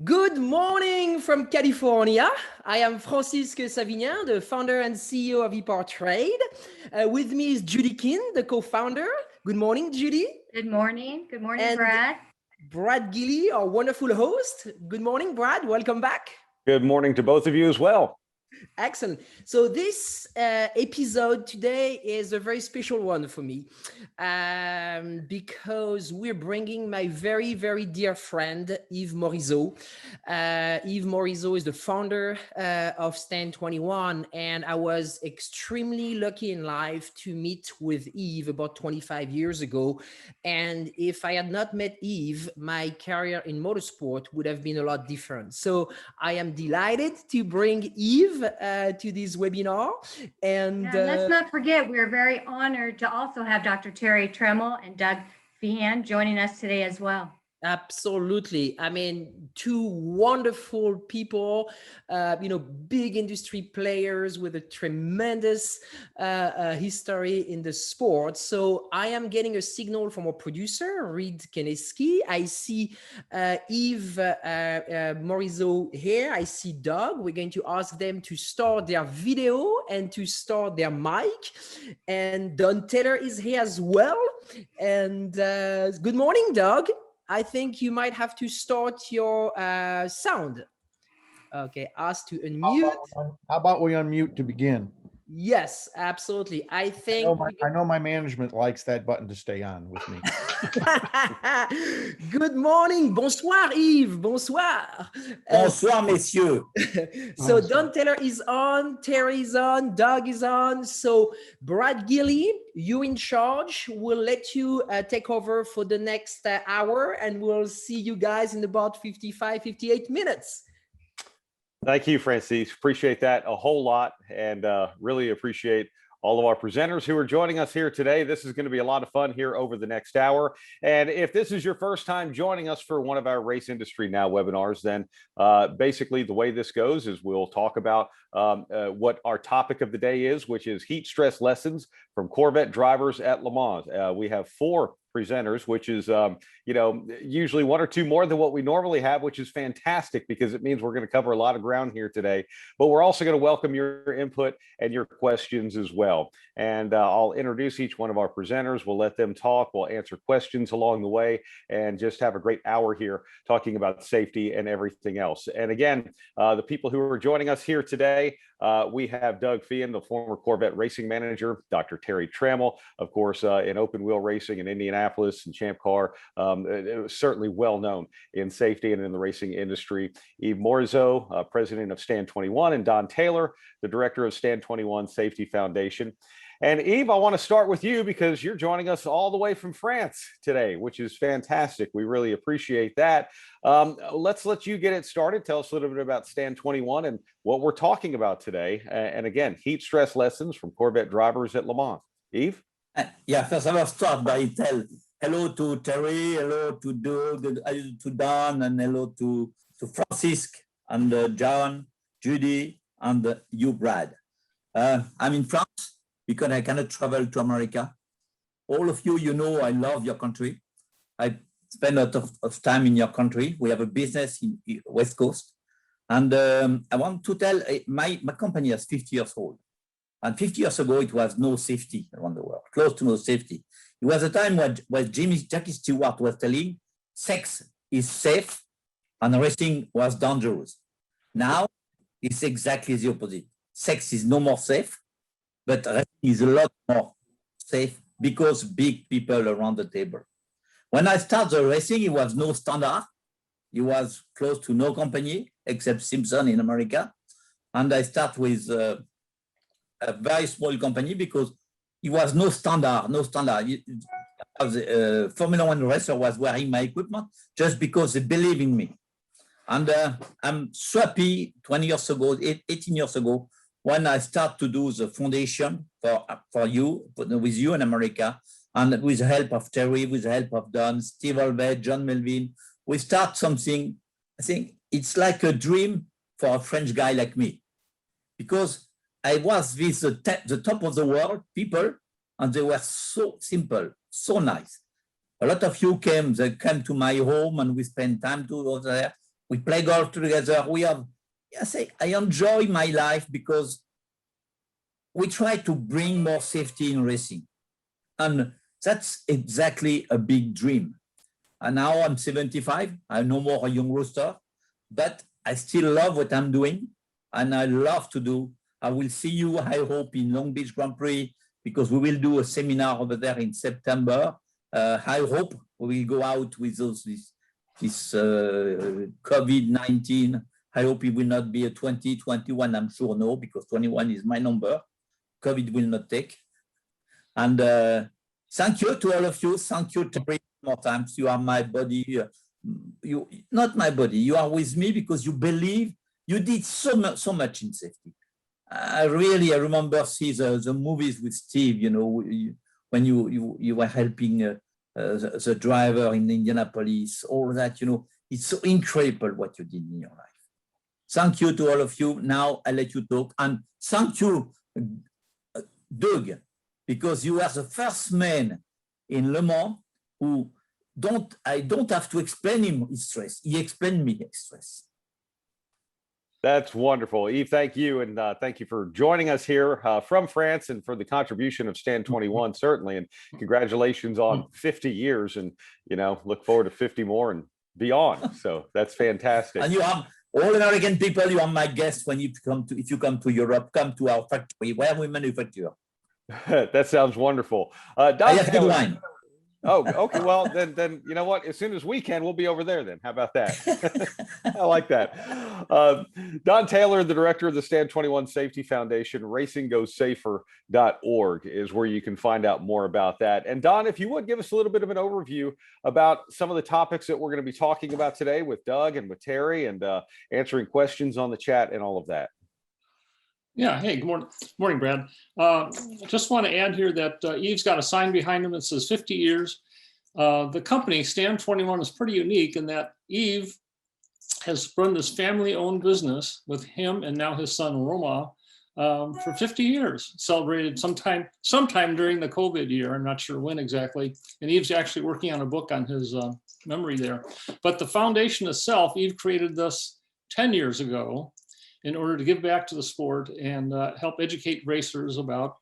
Good morning from California. I am Francisque Savignan, the founder and CEO of EPARTRADE. With me is Judy Kin, the co-founder. Good morning, Judy. Good morning. Good morning, and Brad. Brad Gilly, our wonderful host. Good morning, Brad. Welcome back. Good morning to both of you as well. Excellent. So this episode today is a very special one for me because we're bringing my very, very dear friend, Yves Morisot. Yves Morisot is the founder of Stand 21, and I was extremely lucky in life to meet with Yves about 25 years ago. And if I had not met Yves, my career in motorsport would have been a lot different. So I am delighted to bring Yves to this webinar. And let's not forget, we're very honored to also have Dr. Terry Tremmel and Doug Feehan joining us today as well. Absolutely. I mean, two wonderful people, big industry players with a tremendous history in the sport. So I am getting a signal from our producer, Reed Keneski. I see Yves Morisot here. I see Doug. We're going to ask them to start their video and to start their mic. And Don Taylor is here as well. And good morning, Doug. I think you might have to start your sound. Okay, ask to unmute. How about we unmute to begin? Yes, absolutely. I think I know my management likes that button to stay on with me. Good morning. Bonsoir, Yves. Bonsoir. Bonsoir, messieurs. So Don Taylor is on, Terry is on, Doug is on. So Brad Gilly, you in charge. We'll let you take over for the next hour, and we'll see you guys in about 55, 58 minutes. Thank you, Francis. Appreciate that a whole lot, and really appreciate all of our presenters who are joining us here today. This is going to be a lot of fun here over the next hour. And if this is your first time joining us for one of our Race Industry Now webinars, then basically the way this goes is we'll talk about what our topic of the day is, which is heat stress lessons from Corvette drivers at Le Mans. We have 4 presenters, which is, usually 1 or 2 more than what we normally have, which is fantastic because it means we're going to cover a lot of ground here today. But we're also going to welcome your input and your questions as well. And I'll introduce each one of our presenters. We'll let them talk. We'll answer questions along the way and just have a great hour here talking about safety and everything else. And again, the people who are joining us here today, we have Doug Feehan, the former Corvette racing manager, Dr. Terry Tremmel, of course, in open wheel racing in Indianapolis and Champ Car, certainly well known in safety and in the racing industry. Yves Morisot, president of Stand 21, and Don Taylor, the director of Stand 21 Safety Foundation. And Yves, I want to start with you because you're joining us all the way from France today, which is fantastic. We really appreciate that. Let's let you get it started. Tell us a little bit about Stand 21 and what we're talking about today. And again, heat stress lessons from Corvette drivers at Le Mans. Yves? Yeah, first I will start by tell hello to Terry, hello to Doug, to Don, and hello to Francisque and John, Judy, and you, Brad. I'm in France because I cannot travel to America. All of you, you know, I love your country. I spend a lot of time in your country. We have a business in West Coast. And I want to tell, my company is 50 years old. And 50 years ago, it was no safety around the world, close to no safety. It was a time when Jackie Stewart was telling sex is safe and racing was dangerous. Now, it's exactly the opposite. Sex is no more safe, but racing is a lot more safe because big people around the table. When I started the racing, it was no standard. It was close to no company except Simpson in America. And I start with a very small company because it was no standard. Formula One racer was wearing my equipment just because they believe in me. And I'm so happy 20 years ago, 18 years ago, when I start to do the foundation for you, with you in America, and with the help of Terry, with the help of Don, Steve Albert, John Melvin, we start something. I think it's like a dream for a French guy like me, because I was with the top of the world people, and they were so simple, so nice. A lot of you came to my home, and we spent time over there. We play golf together. I enjoy my life because we try to bring more safety in racing. And that's exactly a big dream. And now I'm 75. I'm no more a young rooster, but I still love what I'm doing. And I love to do. I will see you, I hope, in Long Beach Grand Prix, because we will do a seminar over there in September. I hope we will go out with this COVID-19. I hope it will not be a 2021. I'm sure no, because 21 is my number. COVID will not take. And thank you to all of you. Thank you, Terry, more times. You are my body. You not my body. You are with me because you believe. You did so much in safety. I remember see the movies with Steve. You know, when you were helping the driver in Indianapolis. All that. You know, it's so incredible what you did in your life. Thank you to all of you. Now I let you talk, and thank you, Doug, because you are the first man in Le Mans who I don't have to explain him his stress. He explained me his stress. That's wonderful. Yves, thank you. And thank you for joining us here from France and for the contribution of Stand 21, certainly. And congratulations on 50 years and, you know, look forward to 50 more and beyond. So that's fantastic. And you have all American people, you are my guest when you come to, if you come to Europe, come to our factory where we manufacture. That sounds wonderul. I have good wine. Oh, okay. Well, then you know what? As soon as we can, we'll be over there. Then how about that? I like that. Don Taylor, the director of the Stand 21 Safety Foundation, RacingGoSafer.org is where you can find out more about that. And Don, if you would give us a little bit of an overview about some of the topics that we're going to be talking about today with Doug and with Terry, and answering questions on the chat and all of that. Yeah. Hey, good morning, Brad. Just want to add here that Yves got a sign behind him that says 50 years. The company, Stand 21, is pretty unique in that Yves has run this family-owned business with him and now his son, Roma, for 50 years. Celebrated sometime during the COVID year. I'm not sure when exactly. And Yves actually working on a book on his memory there. But the foundation itself, Yves created this 10 years ago in order to give back to the sport and help educate racers about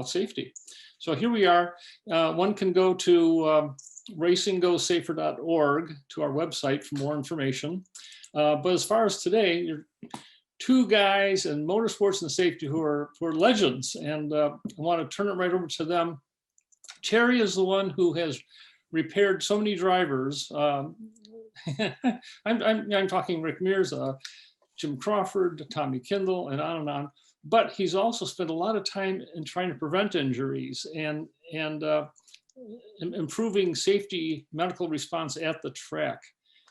safety. So here we are. One can go to RacingGoSafer.org to our website for more information. But as far as today, you're two guys in motorsports and safety who are legends, and I want to turn it right over to them. Terry is the one who has repaired so many drivers. I'm talking Rick Mirza, Jim Crawford, Tommy Kindle, and on. But he's also spent a lot of time in trying to prevent injuries and improving safety medical response at the track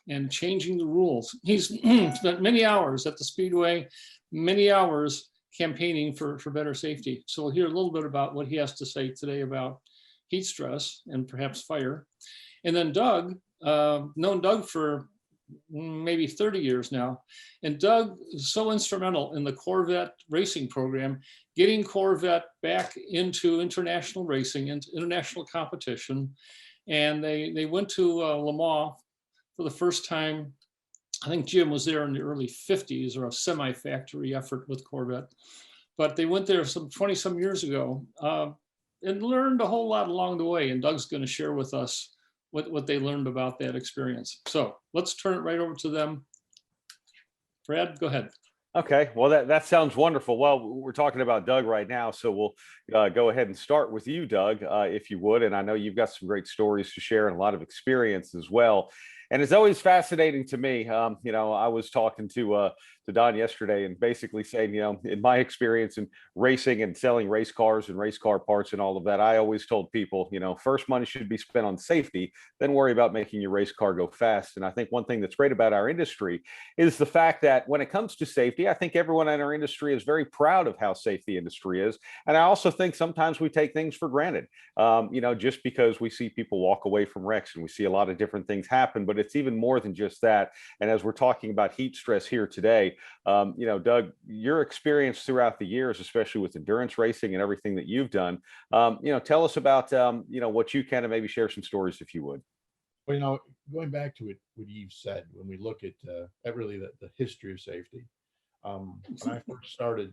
and changing the rules. He's spent many hours at the Speedway, many hours campaigning for better safety. So we'll hear a little bit about what he has to say today about heat stress and perhaps fire. And then Doug, known Doug for maybe 30 years now. And Doug is so instrumental in the Corvette racing program, getting Corvette back into international racing, into international competition. And they went to Le Mans for the first time. I think Jim was there in the early 50s, or a semi-factory effort with Corvette. But they went there some 20 some years ago and learned a whole lot along the way. And Doug's going to share with us what they learned about that experience. So let's turn it right over to them. Brad, go ahead. Okay, well, that sounds wonderful. Well, we're talking about Doug right now, so we'll go ahead and start with you, Doug, if you would. And I know you've got some great stories to share and a lot of experience as well. And it's always fascinating to me. You know, I was talking to Don yesterday and basically saying, you know, in my experience in racing and selling race cars and race car parts and all of that, I always told people, you know, first money should be spent on safety, then worry about making your race car go fast. And I think one thing that's great about our industry is the fact that when it comes to safety, I think everyone in our industry is very proud of how safe the industry is. And I also think sometimes we take things for granted, you know, just because we see people walk away from wrecks and we see a lot of different things happen, but it's even more than just that. And as we're talking about heat stress here today, you know, Doug, your experience throughout the years, especially with endurance racing and everything that you've done, you know, tell us about, you know, what you can, and maybe share some stories if you would. Well, going back to what Yves said, when we look at really the history of safety, when I first started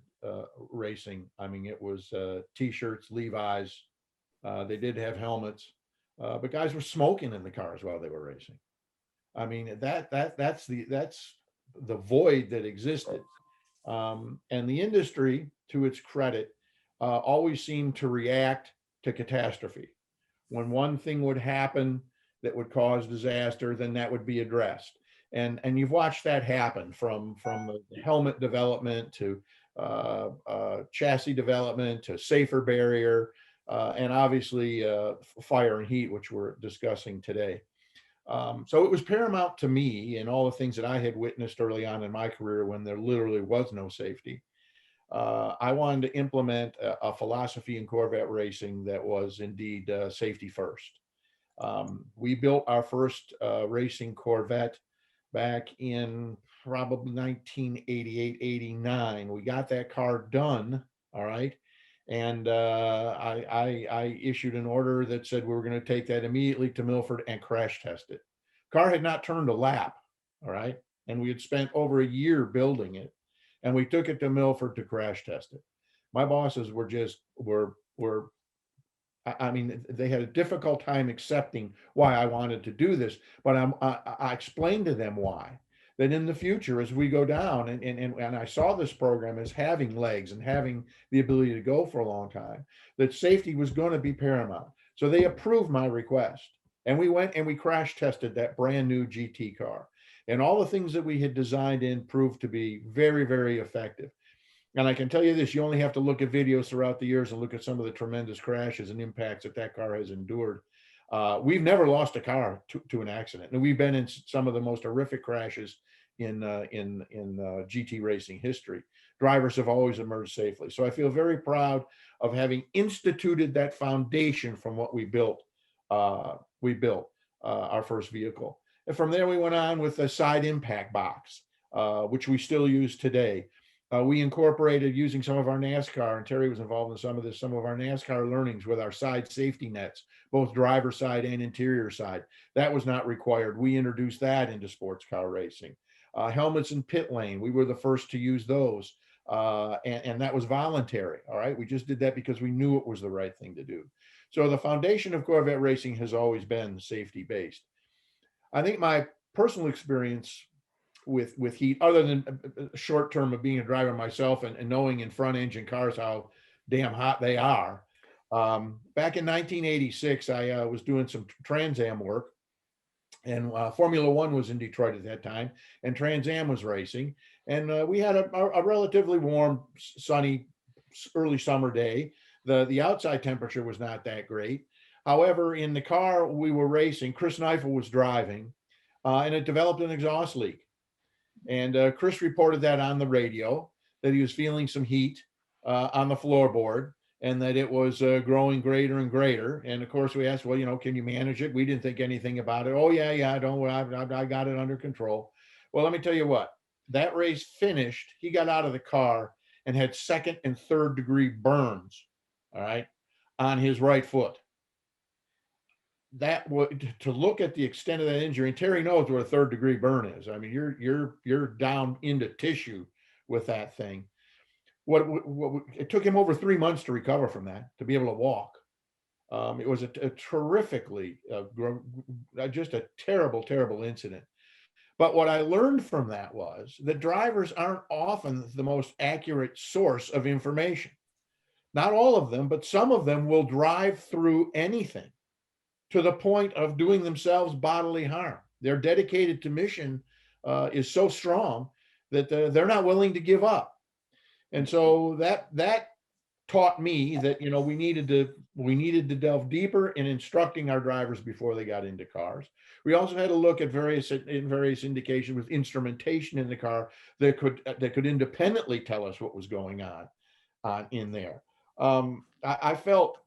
racing, I mean, it was T-shirts, Levi's. They did have helmets, but guys were smoking in the cars while they were racing. I mean, that's the void that existed. And the industry, to its credit, always seemed to react to catastrophe. When one thing would happen that would cause disaster, then that would be addressed. And you've watched that happen from the helmet development to chassis development to safer barrier, and obviously fire and heat, which we're discussing today. So it was paramount to me and all the things that I had witnessed early on in my career when there literally was no safety. I wanted to implement a philosophy in Corvette racing that was indeed safety first. We built our first racing Corvette back in probably 1988, 89. We got that car done, all right. And I issued an order that said we were going to take that immediately to Milford and crash test it. Car had not turned a lap, all right. And we had spent over a year building it. And we took it to Milford to crash test it. My bosses were I mean, they had a difficult time accepting why I wanted to do this, but I explained to them why. That in the future, as we go down, and I saw this program as having legs and having the ability to go for a long time, that safety was going to be paramount. So they approved my request, and we went and we crash tested that brand new GT car, and all the things that we had designed in proved to be very, very effective. And I can tell you this, you only have to look at videos throughout the years and look at some of the tremendous crashes and impacts that car has endured. We've never lost a car to an accident. And we've been in some of the most horrific crashes in GT racing history. Drivers have always emerged safely. So I feel very proud of having instituted that foundation from what we built. Our first vehicle. And from there, we went on with a side impact box, which we still use today. We incorporated using some of our NASCAR, and Terry was involved in some of this, some of our NASCAR learnings with our side safety nets, both driver side and interior side. That was not required. We introduced that into sports car racing. Helmets in pit lane, we were the first to use those. And that was voluntary. All right. We just did that because we knew it was the right thing to do. So the foundation of Corvette racing has always been safety based. I think my personal experience with heat, other than short term of being a driver myself and knowing in front engine cars how damn hot they are. Back in 1986, I was doing some Trans Am work, and Formula One was in Detroit at that time, and Trans Am was racing, and we had a relatively warm, sunny, early summer day. The outside temperature was not that great. However, in the car we were racing, Chris Neifel was driving, and it developed an exhaust leak. And Chris reported that on the radio, that he was feeling some heat on the floorboard, and that it was growing greater and greater. And of course, we asked, well, can you manage it? We didn't think anything about it. Oh, yeah, don't worry, I got it under control. Well, let me tell you what, that race finished, he got out of the car and had second and third degree burns, all right, on his right foot. That would, to look at the extent of that injury, and Terry knows what a third degree burn is. I mean, you're down into tissue with that thing. It took him over 3 months to recover from that, to be able to walk. It was a terrifically, just a terrible, terrible incident. But what I learned from that was that drivers aren't often the most accurate source of information. Not all of them, but some of them will drive through anything to the point of doing themselves bodily harm. Their dedicated to mission is so strong that they're not willing to give up. And so that taught me that, we needed to delve deeper in instructing our drivers before they got into cars. We also had to look at various indications with instrumentation in the car that could independently tell us what was going on in there. I felt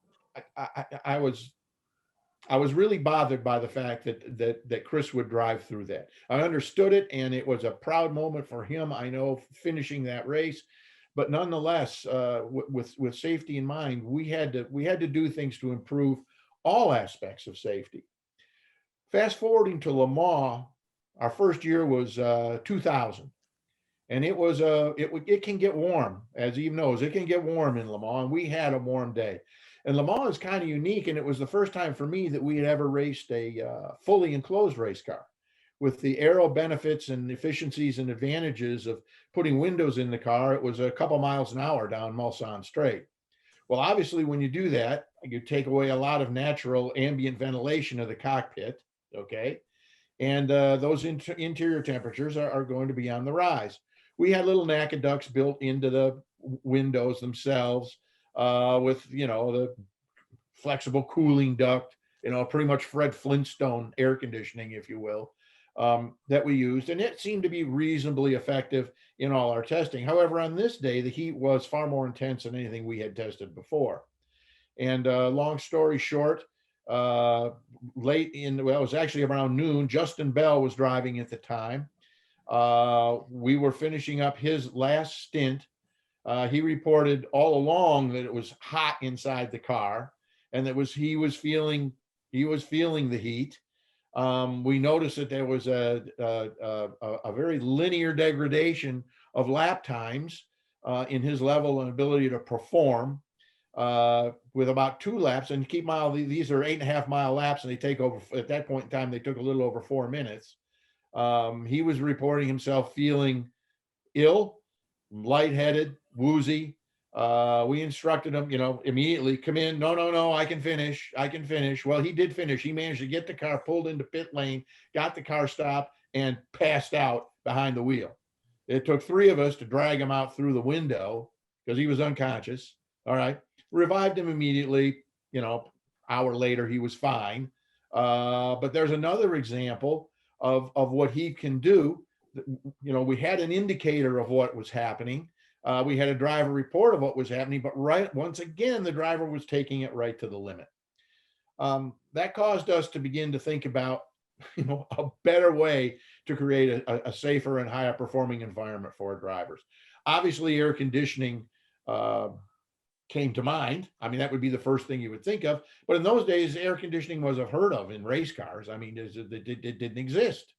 I was really bothered by the fact that Chris would drive through that. I understood it, and it was a proud moment for him, I know, finishing that race. But nonetheless, with safety in mind, we had to do things to improve all aspects of safety. Fast forwarding to Le Mans, our first year was 2000. And it was it can get warm, as Eve knows, it can get warm in Le Mans, and we had a warm day. And Le Mans is kind of unique, and it was the first time for me that we had ever raced a fully enclosed race car with the aero benefits and efficiencies and advantages of putting windows in the car. It was a couple miles an hour down Mulsanne Straight. Well, obviously, when you do that, you take away a lot of natural ambient ventilation of the cockpit, okay? And those interior temperatures are going to be on the rise. We had little NACA ducts built into the windows themselves with, the flexible cooling duct, pretty much Fred Flintstone air conditioning, if you will, that we used. And it seemed to be reasonably effective in all our testing. However, on this day, the heat was far more intense than anything we had tested before. And long story short, it was actually around noon. Justin Bell was driving at the time. We were finishing up his last stint. He reported all along that it was hot inside the car, and that he was feeling the heat. We noticed that there was a very linear degradation of lap times in his level and ability to perform with about 2 laps. And keep in mind, these are 8.5 mile laps, and they take over, at that point in time, they took a little over 4 minutes. He was reporting himself feeling ill, lightheaded, woozy. We instructed him, immediately, come in. No, I can finish. Well, he did finish. He managed to get the car pulled into pit lane, got the car stopped, and passed out behind the wheel. It took 3 of us to drag him out through the window because he was unconscious. All right. Revived him immediately. Hour later, he was fine. But there's another example of what he can do. We had an indicator of what was happening. We had a driver report of what was happening, but once again, the driver was taking it right to the limit. That caused us to begin to think about, a better way to create a safer and higher performing environment for our drivers. Obviously, air conditioning came to mind. I mean, that would be the first thing you would think of. But in those days, air conditioning was unheard of in race cars. I mean, it didn't exist.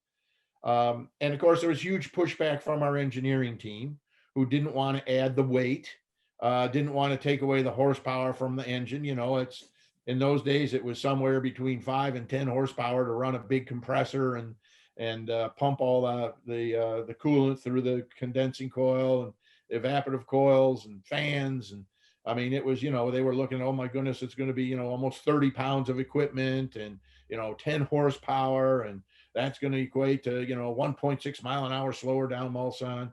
And of course, there was huge pushback from our engineering team, who didn't want to add the weight, didn't want to take away the horsepower from the engine. It's in those days, it was somewhere between 5 and 10 horsepower to run a big compressor and pump all the coolant through the condensing coil and evaporative coils and fans. And I mean, it was, they were looking, oh my goodness, it's going to be, almost 30 pounds of equipment and, 10 horsepower. And that's going to equate to, 1.6 mile an hour slower down Mulsanne.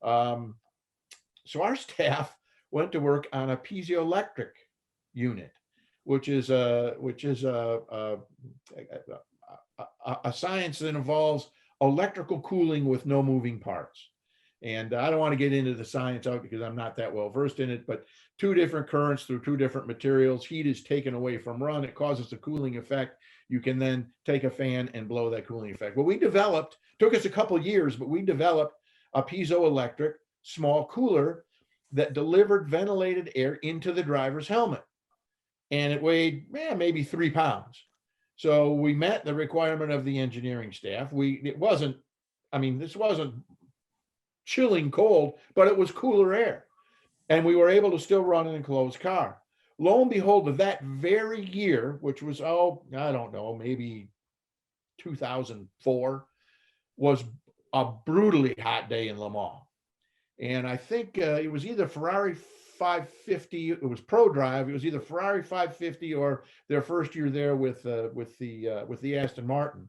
So our staff went to work on a piezoelectric unit, which is a science that involves electrical cooling with no moving parts. And I don't want to get into the science out because I'm not that well versed in it, but 2 different currents through 2 different materials. Heat is taken away from run. It causes a cooling effect. You can then take a fan and blow that cooling effect. Well, took us a couple of years, but we developed a piezoelectric small cooler that delivered ventilated air into the driver's helmet. And it weighed maybe 3 pounds. So we met the requirement of the engineering staff. This wasn't chilling cold, but it was cooler air. And we were able to still run an enclosed car. Lo and behold, that very year, which was, I don't know, maybe 2004, was a brutally hot day in Le Mans. And I think it was either Ferrari 550, it was Pro Drive. It was either Ferrari 550 or their first year there with the Aston Martin.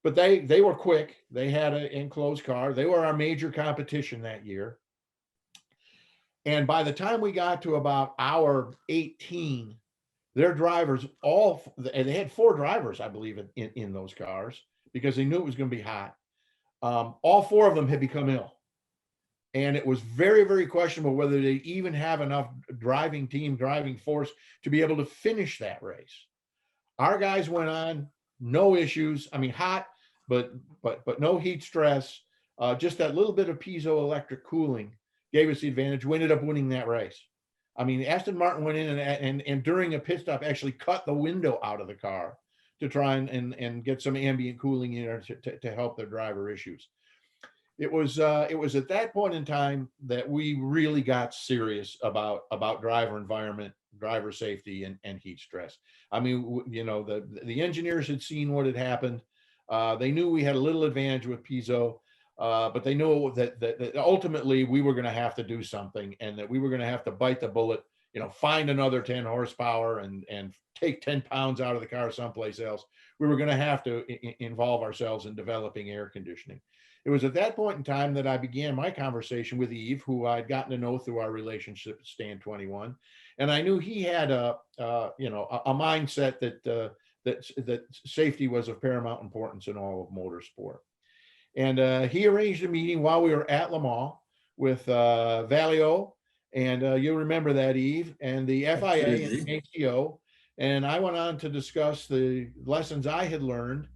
But they were quick. They had an enclosed car. They were our major competition that year. And by the time we got to about hour 18, their drivers they had 4 drivers, I believe, in those cars because they knew it was going to be hot. All 4 of them had become ill. And it was very, very questionable whether they even have enough driving force to be able to finish that race. Our guys went on, no issues. I mean, hot, but no heat stress. Just that little bit of piezoelectric cooling gave us the advantage. We ended up winning that race. I mean, Aston Martin went in and during a pit stop actually cut the window out of the car to try and get some ambient cooling in there to help their driver issues. It was at that point in time that we really got serious about driver environment, driver safety, and heat stress. I mean, the engineers had seen what had happened. They knew we had a little advantage with piezo, but they knew that ultimately we were going to have to do something, and that we were going to have to bite the bullet, find another 10 horsepower and take 10 pounds out of the car someplace else. We were going to have to involve ourselves in developing air conditioning. It was at that point in time that I began my conversation with Yves, who I'd gotten to know through our relationship at Stand 21, and I knew he had a mindset that safety was of paramount importance in all of motorsport. And he arranged a meeting while we were at Le Mans with Valio, and you'll remember that, Yves, and the FIA and the ACO. And I went on to discuss the lessons I had learned,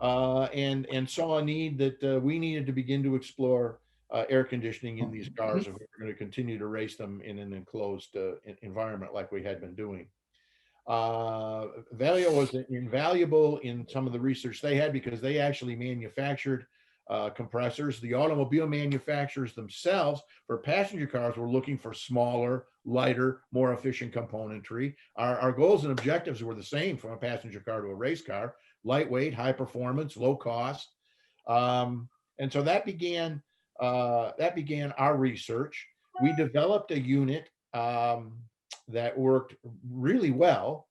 and saw a need that we needed to begin to explore air conditioning in these cars if we were going to continue to race them in an enclosed environment like we had been doing. Valio was invaluable in some of the research they had, because they actually manufactured compressors. The automobile manufacturers themselves for passenger cars were looking for smaller, lighter, more efficient componentry. Our goals and objectives were the same from a passenger car to a race car: lightweight, high performance, low cost. And so that began our research. We developed a unit that worked really well.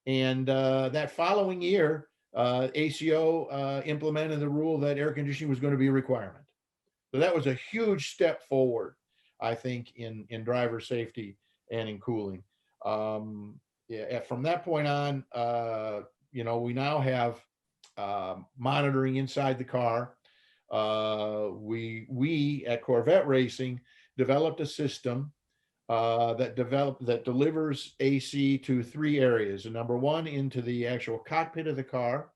And that following year, ACO implemented the rule that air conditioning was going to be a requirement. So that was a huge step forward, I think, in driver safety and in cooling. From that point on, we now have monitoring inside the car. We at Corvette Racing developed a system that delivers AC to 3 areas. And number 1, into the actual cockpit of the car.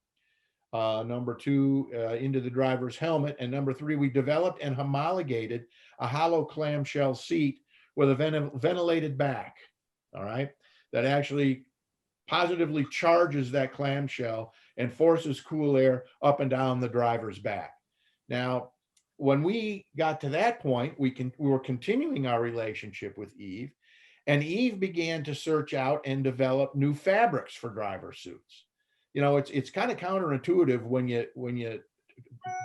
Number 2, into the driver's helmet. And number 3, we developed and homologated a hollow clamshell seat with a ventilated back. All right, that actually positively charges that clamshell and forces cool air up and down the driver's back. Now, when we got to that point, we were continuing our relationship with Yves, and Yves began to search out and develop new fabrics for driver suits. It's kind of counterintuitive when you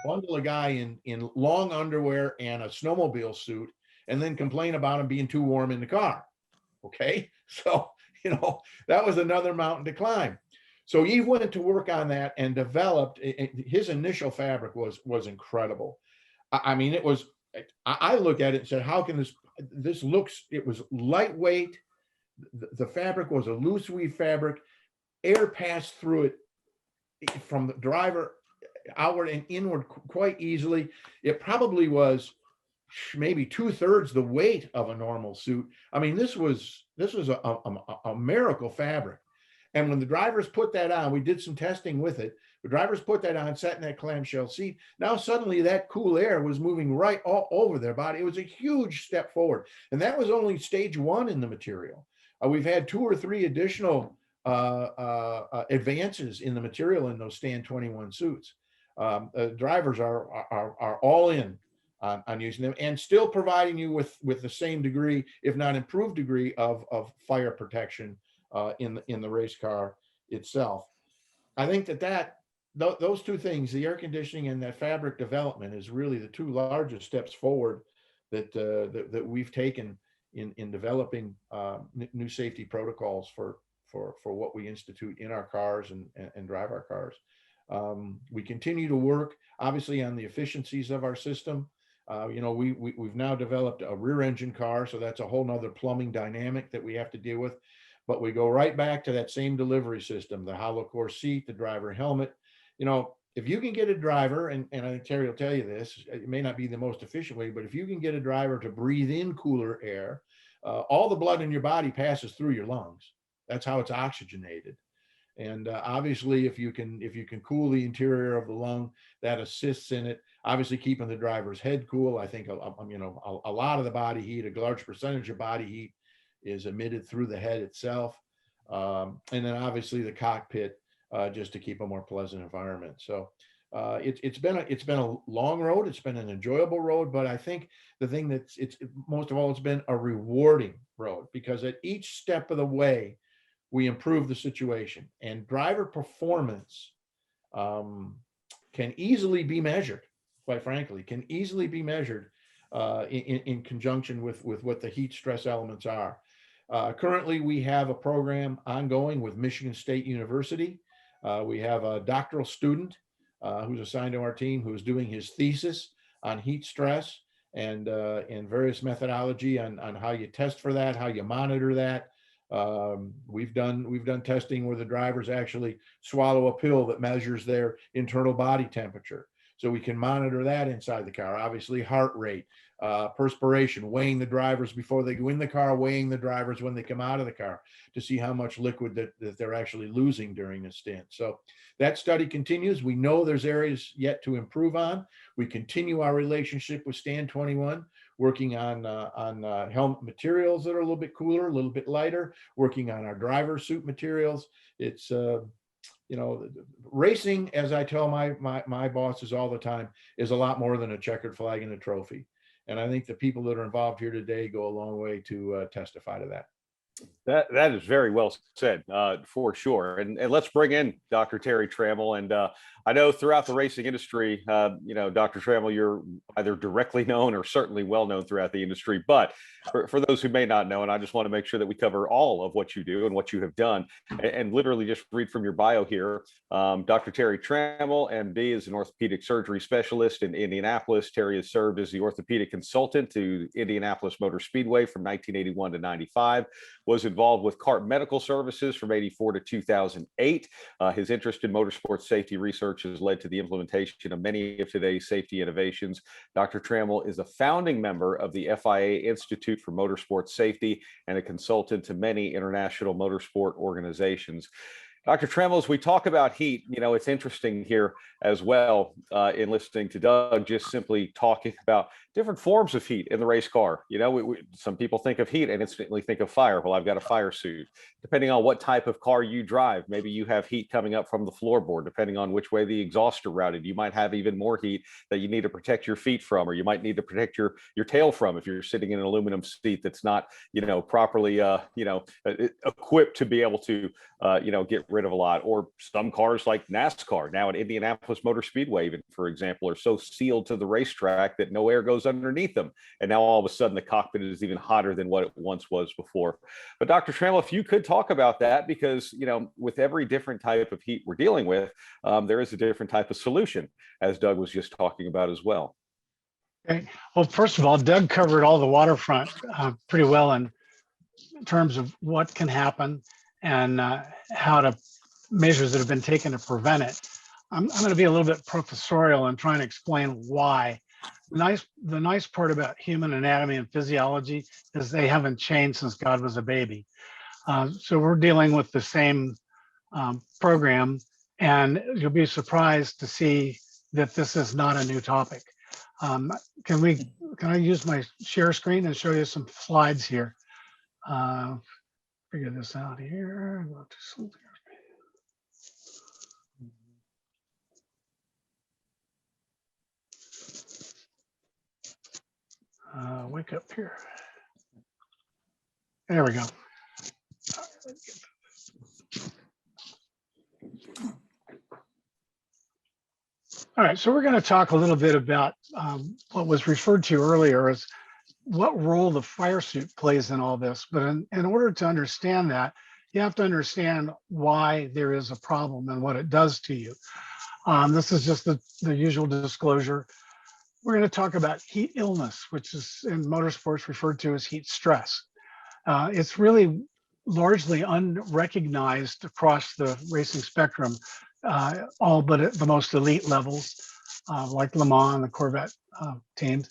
bundle a guy in long underwear and a snowmobile suit, and then complain about him being too warm in the car. Okay, so that was another mountain to climb. So Yves went to work on that and developed. His initial fabric was incredible. I mean, it was. I looked at it and said, "How can this looks?" It was lightweight. The fabric was a loose weave fabric. Air passed through it from the driver outward and inward quite easily. It probably was maybe 2/3 the weight of a normal suit. I mean, this was a miracle fabric. And when the drivers put that on, we did some testing with it. The drivers put that on, sat in that clamshell seat. Now suddenly that cool air was moving right all over their body. It was a huge step forward. And that was only stage 1 in the material. We've had 2 or 3 additional advances in the material in those Stand 21 suits. Drivers are all in on using them, and still providing you with the same degree, if not improved degree of fire protection in the race car itself. I think that those 2 things, the air conditioning and that fabric development, is really the 2 largest steps forward that we've taken in developing new safety protocols for what we institute in our cars and drive our cars. We continue to work, obviously, on the efficiencies of our system. We've now developed a rear engine car, so that's a whole nother plumbing dynamic that we have to deal with. But we go right back to that same delivery system: the hollow core seat, the driver helmet. If you can get a driver, and I think Terry will tell you this, it may not be the most efficient way, but if you can get a driver to breathe in cooler air, all the blood in your body passes through your lungs. That's how it's oxygenated. And obviously, if you can cool the interior of the lung, that assists in it. Obviously, keeping the driver's head cool. I think a lot of the body heat, a large percentage of body heat, is emitted through the head itself. And then obviously the cockpit just to keep a more pleasant environment. So it's been a long road. It's been an enjoyable road, but I think the thing that's most of all, it's been a rewarding road, because at each step of the way we improve the situation, and driver performance can easily be measured. Quite frankly, can easily be measured in conjunction with what the heat stress elements are. Currently, we have a program ongoing with Michigan State University. We have a doctoral student who's assigned to our team, who's doing his thesis on heat stress and various methodology on how you test for that, how you monitor that. We've done testing where the drivers actually swallow a pill that measures their internal body temperature, so we can monitor that inside the car. Obviously, heart rate, perspiration, weighing the drivers before they go in the car, weighing the drivers when they come out of the car to see how much liquid that they're actually losing during the stint. So that study continues. We know there's areas yet to improve on. We continue our relationship with Stand 21, working on helmet materials that are a little bit cooler, a little bit lighter, working on our driver suit materials. It's racing, as I tell my bosses all the time, is a lot more than a checkered flag and a trophy. And I think the people that are involved here today go a long way to testify to that. That is very well said, for sure. And let's bring in Dr. Terry Trammell. And I know throughout the racing industry, Dr. Trammell, you're either directly known or certainly well known throughout the industry. But for those who may not know, and I just want to make sure that we cover all of what you do and what you have done, and literally just read from your bio here. Dr. Terry Trammell, MD, is an orthopedic surgery specialist in Indianapolis. Terry has served as the orthopedic consultant to Indianapolis Motor Speedway from 1981 to 95. Was involved with CART Medical Services from 84 to 2008. His interest in motorsport safety research has led to the implementation of many of today's safety innovations. Dr. Trammell is a founding member of the FIA Institute for Motorsport Safety and a consultant to many international motorsport organizations. Dr. Trammell, as we talk about heat, it's interesting here as well in listening to Doug, just simply talking about different forms of heat in the race car. Some people think of heat and instantly think of fire. Well, I've got a fire suit. Depending on what type of car you drive, maybe you have heat coming up from the floorboard. Depending on which way the exhaust are routed, you might have even more heat that you need to protect your feet from, or you might need to protect your tail from if you're sitting in an aluminum seat that's not, properly, equipped to be able to, get rid of a lot. Or some cars like NASCAR now at Indianapolis Motor Speedway, even, for example, are so sealed to the racetrack that no air goes underneath them. And now all of a sudden the cockpit is even hotter than what it once was before. But Dr. Trammell, if you could talk about that, because, with every different type of heat we're dealing with, there is a different type of solution, as Doug was just talking about as well. Okay. Well, first of all, Doug covered all the waterfront pretty well in terms of what can happen and measures that have been taken to prevent it. I'm going to be a little bit professorial and trying to explain why. The nice part about human anatomy and physiology is they haven't changed since God was a baby. So we're dealing with the same program, and you'll be surprised to see that this is not a new topic. Can I use my share screen and show you some slides here? Figure this out here. Go to something. Wake up here. There we go. All right, so we're going to talk a little bit about what was referred to earlier as what role the fire suit plays in all this. But in order to understand that, you have to understand why there is a problem and what it does to you. This is just the usual disclosure. We're going to talk about heat illness, which is in motorsports referred to as heat stress. It's really largely unrecognized across the racing spectrum, all but at the most elite levels, like Le Mans and the Corvette teams.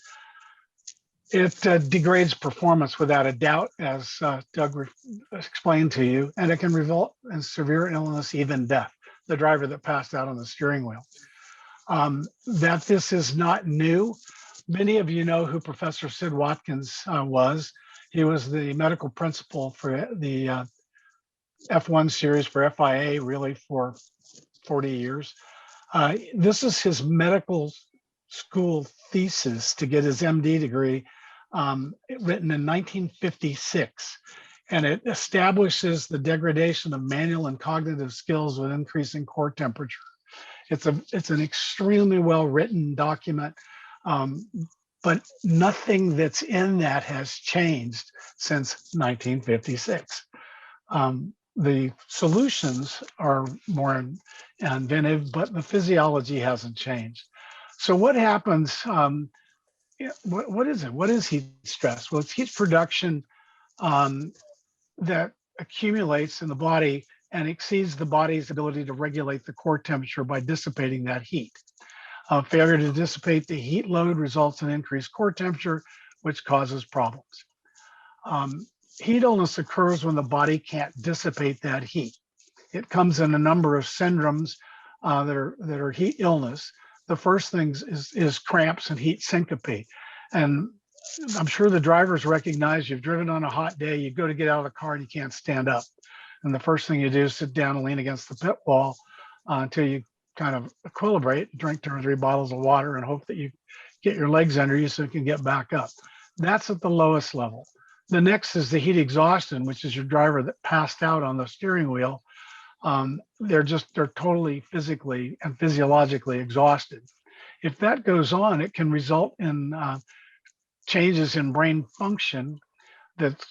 It degrades performance without a doubt, as Doug explained to you, and it can result in severe illness, even death. The driver that passed out on the steering wheel. That this is not new. Many of you know who Professor Sid Watkins was. He was the medical principal for the F1 series for FIA, really for 40 years. This is his medical school thesis to get his MD degree, written in 1956. And it establishes the degradation of manual and cognitive skills with increasing core temperature. It's an extremely well-written document, but nothing that's in that has changed since 1956. The solutions are more inventive, but the physiology hasn't changed. So what happens? What is it? What is heat stress? Well, it's heat production that accumulates in the body and exceeds the body's ability to regulate the core temperature by dissipating that heat. Failure to dissipate the heat load results in increased core temperature, which causes problems. Heat illness occurs when the body can't dissipate that heat. It comes in a number of syndromes that are heat illness. The first thing is cramps and heat syncope. And I'm sure the drivers recognize you've driven on a hot day, you go to get out of the car and you can't stand up. And the first thing you do is sit down and lean against the pit wall until you kind of equilibrate, drink 2 or 3 bottles of water and hope that you get your legs under you so you can get back up. That's at the lowest level. The next is the heat exhaustion, which is your driver that passed out on the steering wheel. They're totally physically and physiologically exhausted. If that goes on, it can result in changes in brain function that's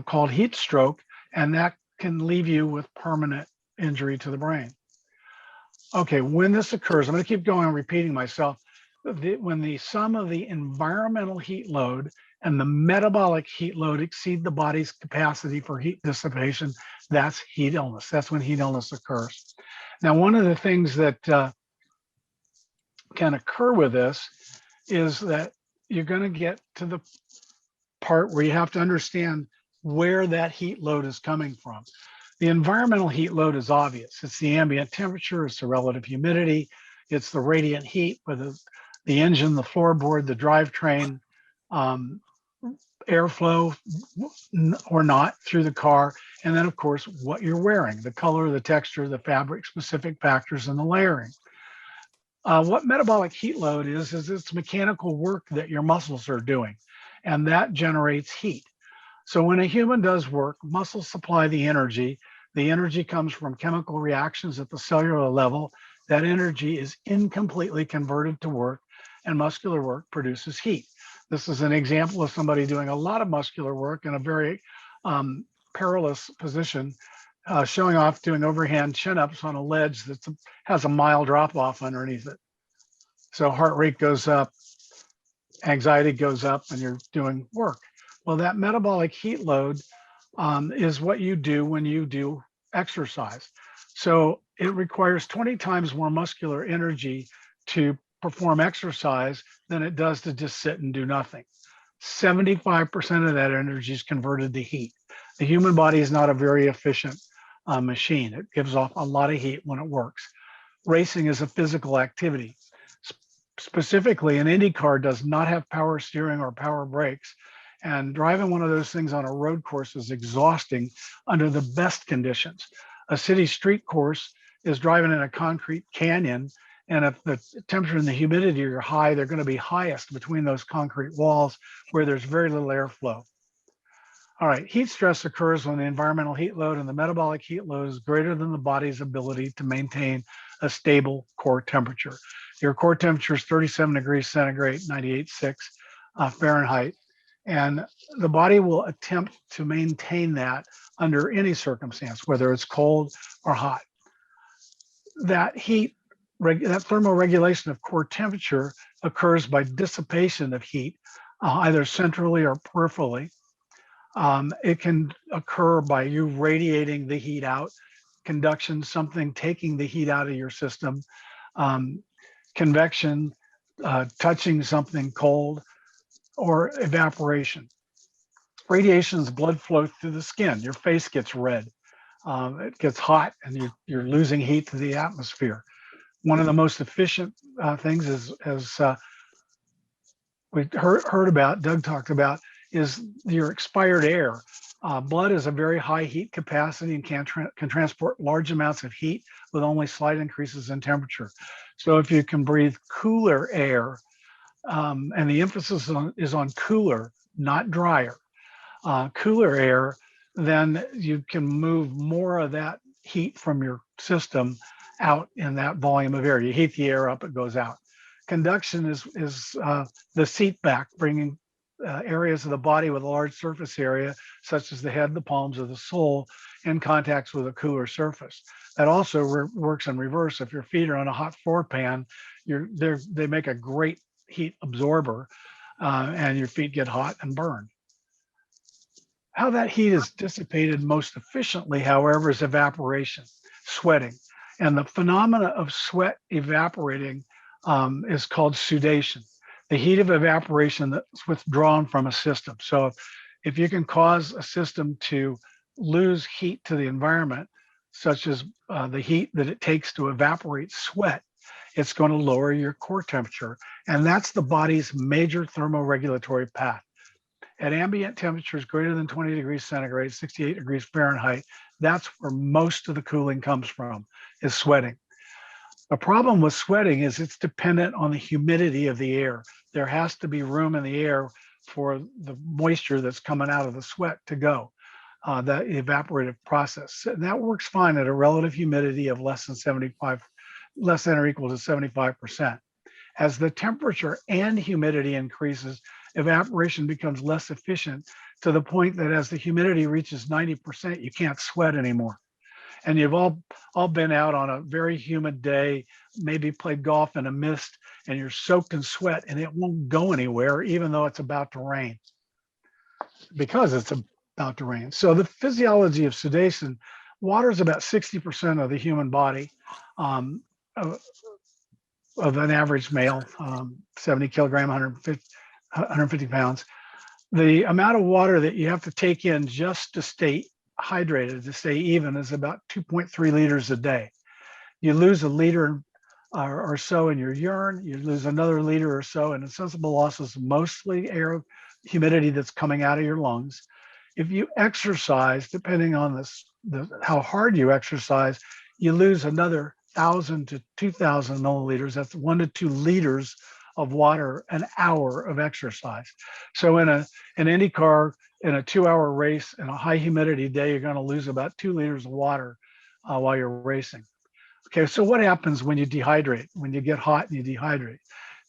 called heat stroke, and that can leave you with permanent injury to the brain. Okay, when this occurs, I'm going to keep going and repeating myself. When the sum of the environmental heat load and the metabolic heat load exceed the body's capacity for heat dissipation, that's heat illness. That's when heat illness occurs. Now, one of the things that can occur with this is that you're going to get to the part where you have to understand where that heat load is coming from. The environmental heat load is obvious. It's the ambient temperature, it's the relative humidity, it's the radiant heat with the engine, the floorboard, the drivetrain, airflow or not through the car, and then of course what you're wearing, the color, the texture, the fabric specific factors, and the layering. What metabolic heat load is it's mechanical work that your muscles are doing, and that generates heat. So when a human does work, muscles supply the energy. The energy comes from chemical reactions at the cellular level. That energy is incompletely converted to work, and muscular work produces heat. This is an example of somebody doing a lot of muscular work in a very perilous position, showing off doing overhand chin-ups on a ledge that has a mild drop-off underneath it. So heart rate goes up, anxiety goes up, and you're doing work. Well, that metabolic heat load is what you do when you do exercise. So it requires 20 times more muscular energy to perform exercise than it does to just sit and do nothing. 75% of that energy is converted to heat. The human body is not a very efficient machine. It gives off a lot of heat when it works. Racing is a physical activity. Specifically, an Indy car does not have power steering or power brakes. And driving one of those things on a road course is exhausting under the best conditions. A city street course is driving in a concrete canyon, and if the temperature and the humidity are high, they're going to be highest between those concrete walls where there's very little airflow. All right, heat stress occurs when the environmental heat load and the metabolic heat load is greater than the body's ability to maintain a stable core temperature. Your core temperature is 37 degrees centigrade, 98.6 Fahrenheit. And the body will attempt to maintain that under any circumstance, whether it's cold or hot. That heat, that thermal regulation of core temperature occurs by dissipation of heat, either centrally or peripherally. It can occur by you radiating the heat out, conduction, something taking the heat out of your system, convection, touching something cold, or evaporation. Radiation is blood flow through the skin. Your face gets red. It gets hot and you're losing heat to the atmosphere. One of the most efficient things is, as we heard about, Doug talked about, is your expired air. Blood is a very high heat capacity and can transport large amounts of heat with only slight increases in temperature. So if you can breathe cooler air, and the emphasis is on cooler, not drier, cooler air, then you can move more of that heat from your system out in that volume of air. You heat the air up, it goes out. Conduction is the seat back, bringing areas of the body with a large surface area, such as the head, the palms, or the sole, in contacts with a cooler surface. That also works in reverse. If your feet are on a hot floor pan, they make a great heat absorber, and your feet get hot and burn. How that heat is dissipated most efficiently, however, is evaporation, sweating. And the phenomena of sweat evaporating is called sudation, the heat of evaporation that's withdrawn from a system. So if you can cause a system to lose heat to the environment, such as the heat that it takes to evaporate sweat, it's going to lower your core temperature. And that's the body's major thermoregulatory path. At ambient temperatures greater than 20 degrees centigrade, 68 degrees Fahrenheit, that's where most of the cooling comes from, is sweating. The problem with sweating is it's dependent on the humidity of the air. There has to be room in the air for the moisture that's coming out of the sweat to go, the evaporative process. And that works fine at a relative humidity of less than or equal to 75%. As the temperature and humidity increases, evaporation becomes less efficient, to the point that as the humidity reaches 90%, you can't sweat anymore. And you've all been out on a very humid day, maybe played golf in a mist, and you're soaked in sweat and it won't go anywhere, even though it's about to rain, because it's about to rain. So the physiology of sudation: water is about 60% of the human body, of an average male, 70 kilogram, 150 pounds. The amount of water that you have to take in just to stay hydrated, to stay even, is about 2.3 liters a day. You lose a liter or so in your urine, you lose another liter or so in insensible losses, mostly air humidity that's coming out of your lungs. If you exercise, depending on how hard you exercise, you lose another 1,000 to 2,000 milliliters. That's 1 to 2 liters of water an hour of exercise. So in an IndyCar, in a 2-hour race, in a high humidity day, you're going to lose about 2 liters of water while you're racing. Okay, so what happens when you dehydrate? When you get hot and you dehydrate?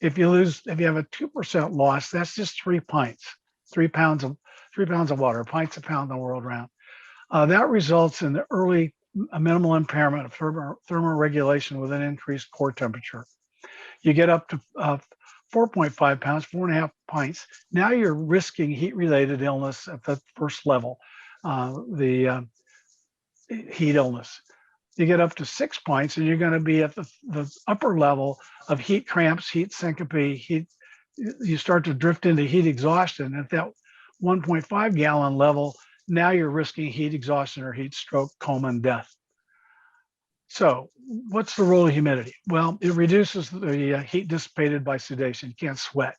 If you have a 2% loss, that's just 3 pints, 3 pounds of water. A pint's a pound the world round. That results in the early minimal impairment of thermoregulation with an increased core temperature. You get up to 4.5 pounds, 4.5 pints. Now you're risking heat-related illness at the first level, the heat illness. You get up to 6 pints and you're going to be at the upper level of heat cramps, heat syncope, you start to drift into heat exhaustion. At that 1.5 gallon level, now you're risking heat exhaustion or heat stroke, coma, and death. So what's the role of humidity? Well, it reduces the heat dissipated by sudation. You can't sweat.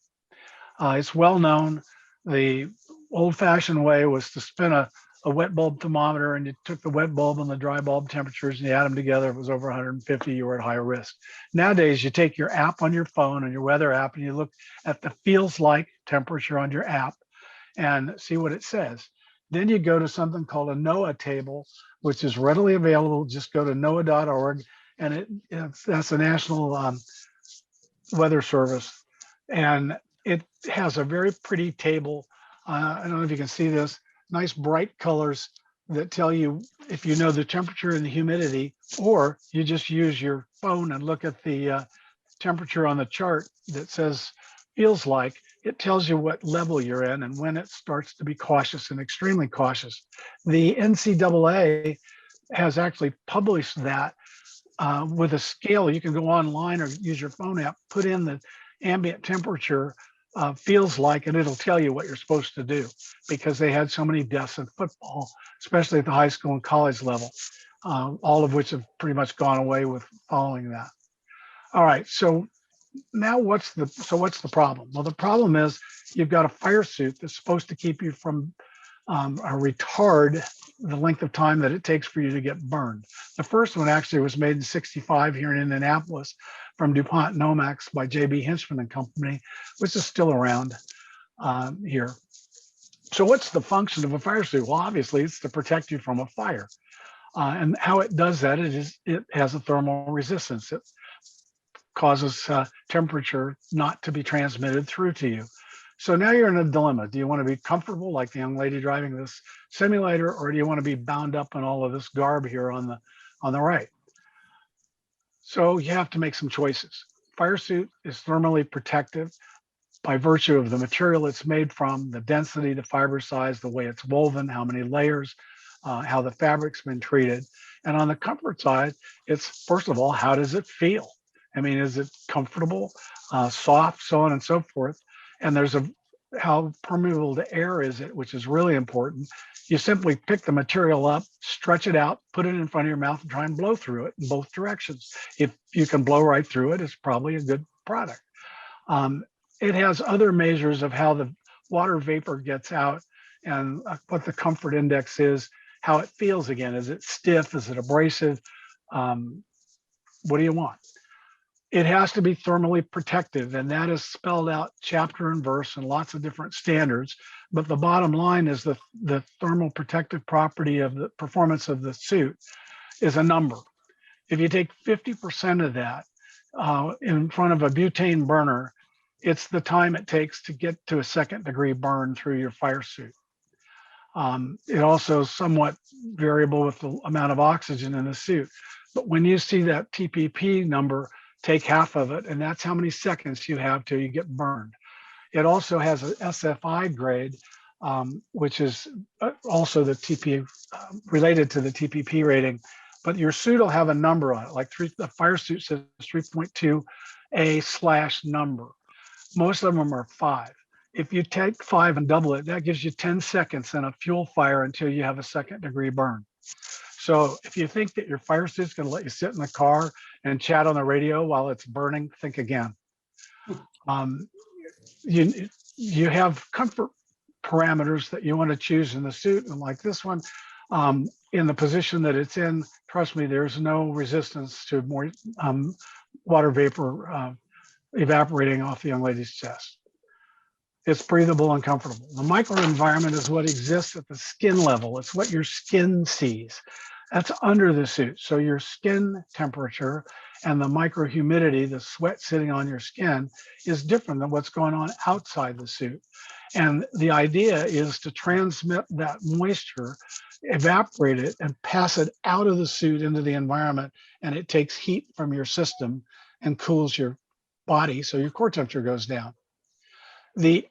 It's well known. The old-fashioned way was to spin a wet bulb thermometer, and you took the wet bulb and the dry bulb temperatures and you add them together. If it was over 150, you were at higher risk. Nowadays, you take your app on your phone and your weather app, and you look at the feels like temperature on your app and see what it says. Then you go to something called a NOAA table, which is readily available. Just go to NOAA.org, and that's the National Weather Service. And it has a very pretty table. I don't know if you can see this, nice bright colors that tell you if you know the temperature and the humidity, or you just use your phone and look at the temperature on the chart that says feels like. It tells you what level you're in and when it starts to be cautious and extremely cautious. The NCAA has actually published that with a scale. You can go online or use your phone app, put in the ambient temperature feels like, and it'll tell you what you're supposed to do, because they had so many deaths in football, especially at the high school and college level, all of which have pretty much gone away with following that. All right, so now what's the problem? Well, the problem is you've got a fire suit that's supposed to keep you from retard the length of time that it takes for you to get burned. The first one actually was made in '65 here in Indianapolis from DuPont Nomex by J.B. Hinchman and Company, which is still around here. So what's the function of a fire suit? Well, obviously it's to protect you from a fire. And how it does that is it has a thermal resistance. It causes temperature not to be transmitted through to you. So now you're in a dilemma. Do you want to be comfortable like the young lady driving this simulator, or do you want to be bound up in all of this garb here on the right? So you have to make some choices. Fire suit is thermally protective by virtue of the material it's made from, the density, the fiber size, the way it's woven, how many layers, how the fabric's been treated. And on the comfort side, it's first of all, how does it feel? I mean, is it comfortable, soft, so on and so forth? And there's how permeable to air is it, which is really important. You simply pick the material up, stretch it out, put it in front of your mouth and try and blow through it in both directions. If you can blow right through it, it's probably a good product. It has other measures of how the water vapor gets out and what the comfort index is, how it feels again. Is it stiff? Is it abrasive? What do you want? It has to be thermally protective, and that is spelled out chapter and verse and lots of different standards. But the bottom line is the thermal protective property of the performance of the suit is a number. If you take 50% of that in front of a butane burner, it's the time it takes to get to a 2nd degree burn through your fire suit. It also is somewhat variable with the amount of oxygen in the suit. But when you see that TPP number, take half of it, and that's how many seconds you have till you get burned. It also has an SFI grade, which is also the TP related to the TPP rating, but your suit will have a number on it, like the fire suit says 3.2A/number. Most of them are 5. If you take 5 and double it, that gives you 10 seconds in a fuel fire until you have a 2nd degree burn. So if you think that your fire suit's going to let you sit in the car and chat on the radio while it's burning, think again. You have comfort parameters that you want to choose in the suit, and like this one, in the position that it's in, trust me, there's no resistance to more water vapor evaporating off the young lady's chest. It's breathable and comfortable. The microenvironment is what exists at the skin level. It's what your skin sees. That's under the suit. So your skin temperature and the microhumidity, the sweat sitting on your skin, is different than what's going on outside the suit. And the idea is to transmit that moisture, evaporate it, and pass it out of the suit into the environment. And it takes heat from your system and cools your body, so your core temperature goes down. The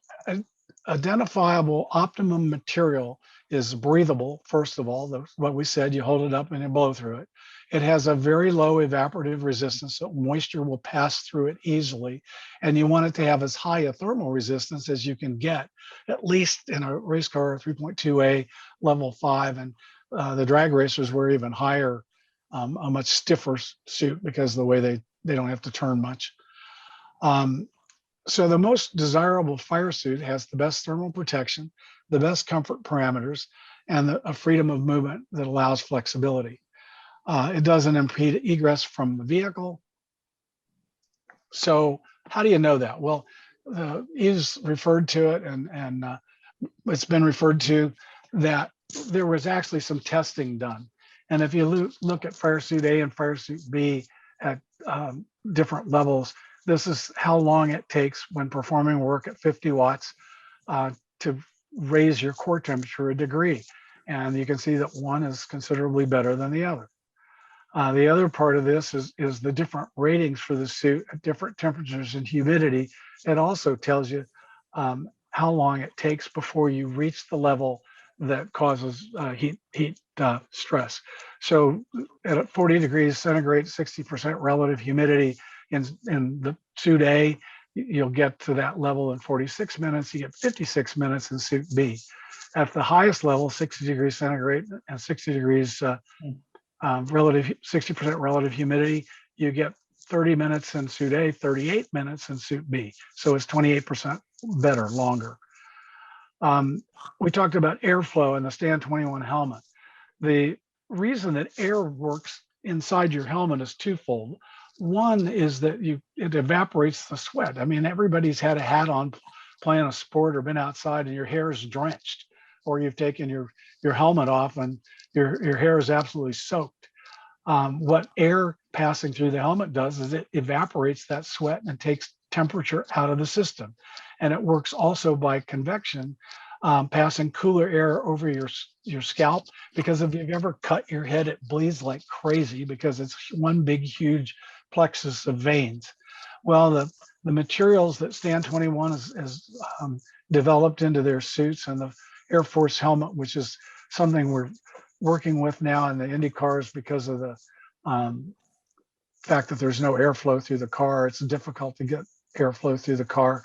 identifiable optimum material is breathable. First of all, what we said, you hold it up and you blow through it. It has a very low evaporative resistance, so moisture will pass through it easily. And you want it to have as high a thermal resistance as you can get, at least in a race car 3.2A level 5. And the drag racers were even higher, a much stiffer suit because of the way they don't have to turn much. So the most desirable fire suit has the best thermal protection, the best comfort parameters, and a freedom of movement that allows flexibility. It doesn't impede egress from the vehicle. So how do you know that? Well, Eve's referred to it, and it's been referred to that there was actually some testing done. And if you look at fire suit A and fire suit B at different levels, this is how long it takes when performing work at 50 watts to raise your core temperature a degree. And you can see that one is considerably better than the other. The other part of this is the different ratings for the suit at different temperatures and humidity. It also tells you how long it takes before you reach the level that causes heat stress. So at 40 degrees centigrade, 60% relative humidity, in the suit A, you'll get to that level in 46 minutes. You get 56 minutes in suit B. At the highest level, 60 degrees centigrade and 60 degrees 60% relative humidity, you get 30 minutes in suit A, 38 minutes in suit B. So it's 28% better, longer. We talked about airflow in the Stand 21 helmet. The reason that air works inside your helmet is twofold. One is that it evaporates the sweat. I mean, everybody's had a hat on playing a sport or been outside and your hair is drenched, or you've taken your helmet off and your hair is absolutely soaked. What air passing through the helmet does is it evaporates that sweat and takes temperature out of the system. And it works also by convection, passing cooler air over your scalp, because if you've ever cut your head, it bleeds like crazy because it's one big, huge plexus of veins. Well, the materials that Stand 21 has developed into their suits, and the Air Force helmet, which is something we're working with now in the Indy cars because of the fact that there's no airflow through the car. It's difficult to get airflow through the car.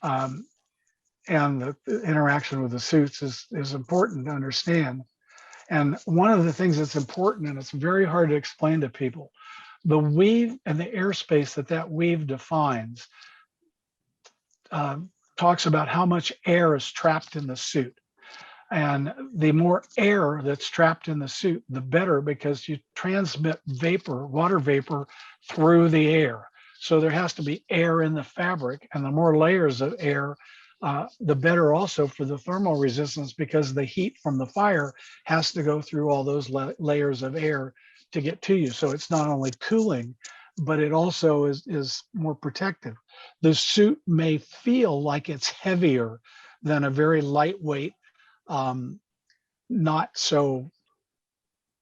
And the interaction with the suits is important to understand. And one of the things that's important, and it's very hard to explain to people, the weave and the airspace that weave defines talks about how much air is trapped in the suit. And the more air that's trapped in the suit, the better, because you transmit vapor, water vapor, through the air. So there has to be air in the fabric, and the more layers of air, the better also for the thermal resistance, because the heat from the fire has to go through all those layers of air to get to you. So it's not only cooling, but it also is more protective. The suit may feel like it's heavier than a very lightweight, not so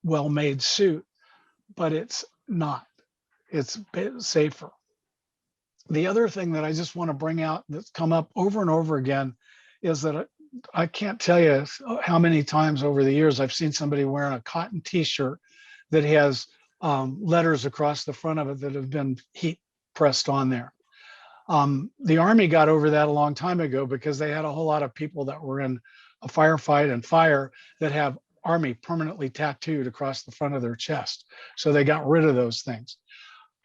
well-made suit, but it's not. It's safer. The other thing that I just want to bring out that's come up over and over again is that I can't tell you how many times over the years I've seen somebody wearing a cotton t-shirt that has letters across the front of it that have been heat pressed on there. The Army got over that a long time ago because they had a whole lot of people that were in a firefight and fire that have Army permanently tattooed across the front of their chest. So they got rid of those things.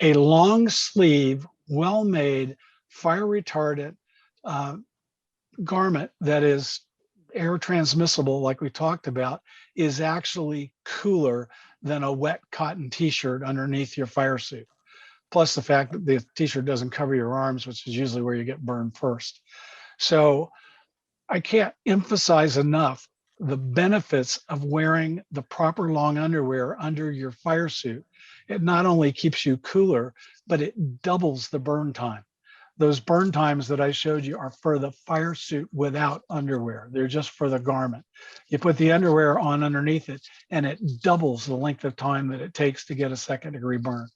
A long sleeve, well-made, fire retardant garment that is air transmissible, like we talked about, is actually cooler than a wet cotton t-shirt underneath your fire suit. Plus the fact that the t-shirt doesn't cover your arms, which is usually where you get burned first. So I can't emphasize enough the benefits of wearing the proper long underwear under your fire suit. It not only keeps you cooler, but it doubles the burn time. Those burn times that I showed you are for the fire suit without underwear. They're just for the garment. You put the underwear on underneath it, and it doubles the length of time that it takes to get a second-degree burn.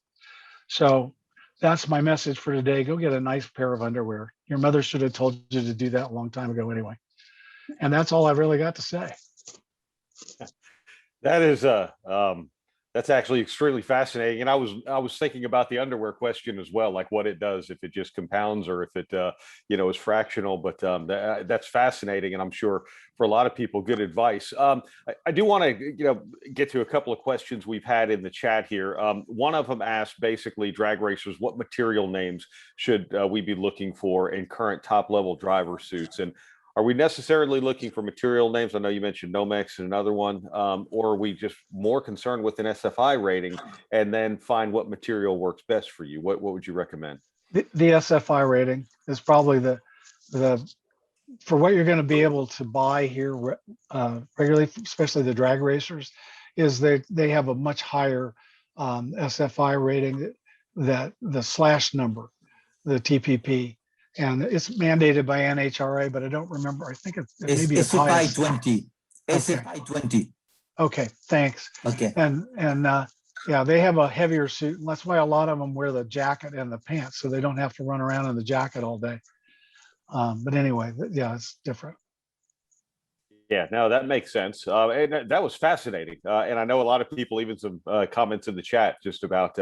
So that's my message for today. Go get a nice pair of underwear. Your mother should have told you to do that a long time ago anyway. And that's all I've really got to say. That is that's actually extremely fascinating. And I was thinking about the underwear question as well, like what it does, if it just compounds or if it is fractional. But that's fascinating, and I'm sure for a lot of people, good advice. I do want to get to a couple of questions we've had in the chat here. One of them asked, basically, drag racers, what material names should we be looking for in current top level driver suits? And are we necessarily looking for material names? I know you mentioned Nomex and another one, or are we just more concerned with an SFI rating and then find what material works best for you? What would you recommend? The SFI rating is probably the for what you're going to be able to buy here regularly, especially the drag racers, is they have a much higher SFI rating, that the slash number, the TPP. And it's mandated by NHRA, but I don't remember. I think it may be as high as SFI 20. Okay. SFI 20. Okay, thanks. Okay. And yeah, they have a heavier suit. And that's why a lot of them wear the jacket and the pants, so they don't have to run around in the jacket all day. But anyway, yeah, it's different. Yeah, no, that makes sense. And that was fascinating. And I know a lot of people, even some comments in the chat just about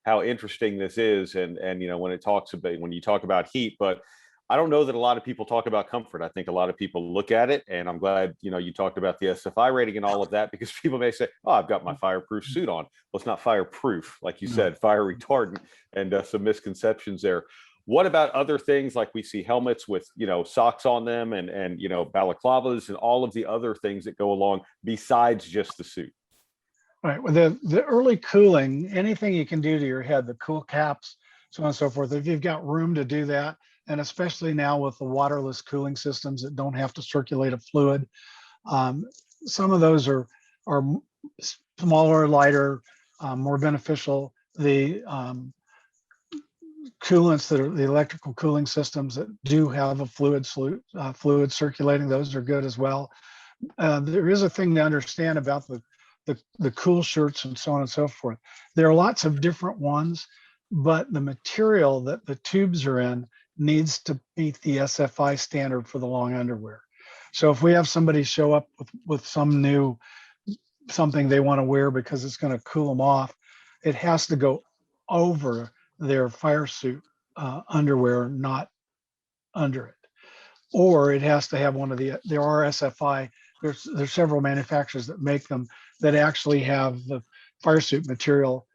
how interesting this is. And when you talk about heat, but I don't know that a lot of people talk about comfort. I think a lot of people look at it, and I'm glad, you talked about the SFI rating and all of that, because people may say, oh, I've got my fireproof suit on. Well, it's not fireproof, like you said, fire retardant, and some misconceptions there. What about other things like we see helmets with, socks on them and, balaclavas and all of the other things that go along besides just the suit? Right. Well, the early cooling, anything you can do to your head, the cool caps, so on and so forth. If you've got room to do that, and especially now with the waterless cooling systems that don't have to circulate a fluid, some of those are smaller, lighter, more beneficial. The coolants that are the electrical cooling systems that do have a fluid circulating, those are good as well. There is a thing to understand about the cool shirts and so on and so forth. There are lots of different ones, but the material that the tubes are in needs to meet the SFI standard for the long underwear. So if we have somebody show up with some new something they want to wear because it's going to cool them off, it has to go over their fire suit underwear, not under it. Or it has to have there are SFI, there's several manufacturers that make them that actually have the fire suit material,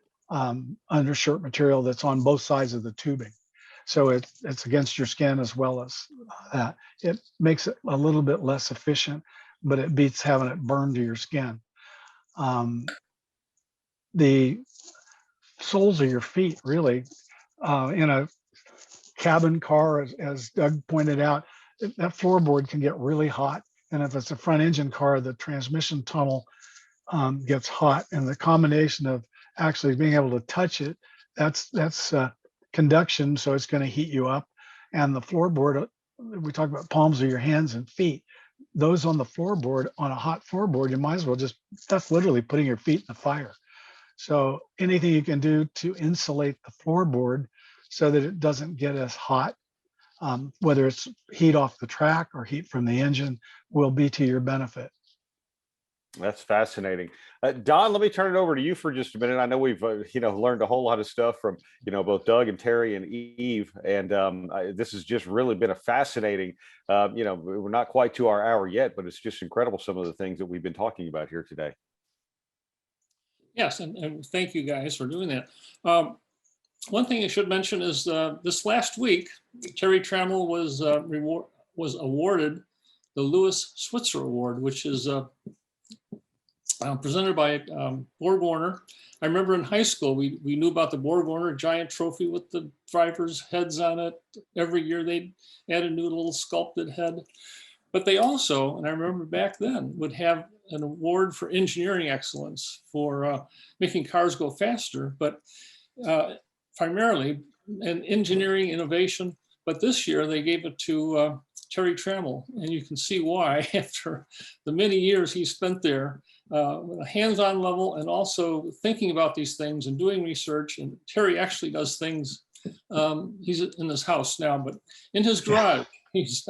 undershirt material that's on both sides of the tubing. So it's against your skin as well as that. It makes it a little bit less efficient, but it beats having it burned to your skin. The soles of your feet, really, in a cabin car, as Doug pointed out, that floorboard can get really hot. And if it's a front engine car, the transmission tunnel gets hot. And the combination of actually being able to touch it, that's conduction, so it's going to heat you up. And the floorboard, we talk about palms of your hands and feet. Those on the floorboard, on a hot floorboard, you might as well that's literally putting your feet in the fire. So anything you can do to insulate the floorboard so that it doesn't get as hot, whether it's heat off the track or heat from the engine, will be to your benefit. That's fascinating. Don, let me turn it over to you for just a minute. I know we've, learned a whole lot of stuff from, both Doug and Terry and Eve. And this has just really been a fascinating, we're not quite to our hour yet, but it's just incredible some of the things that we've been talking about here today. Yes, and thank you guys for doing that. One thing I should mention is this last week, Terry Trammell was awarded the Louis Switzer Award, which is presented by Borg Warner. I remember in high school, we knew about the Borg Warner giant trophy with the drivers' heads on it. Every year they'd add a new little sculpted head. But they also, and I remember back then, would have an award for engineering excellence for making cars go faster, but primarily an engineering innovation. But this year they gave it to Terry Trammell, and you can see why after the many years he spent there, a hands-on level, and also thinking about these things and doing research. And Terry actually does things. He's in his house now, but in his garage, he's.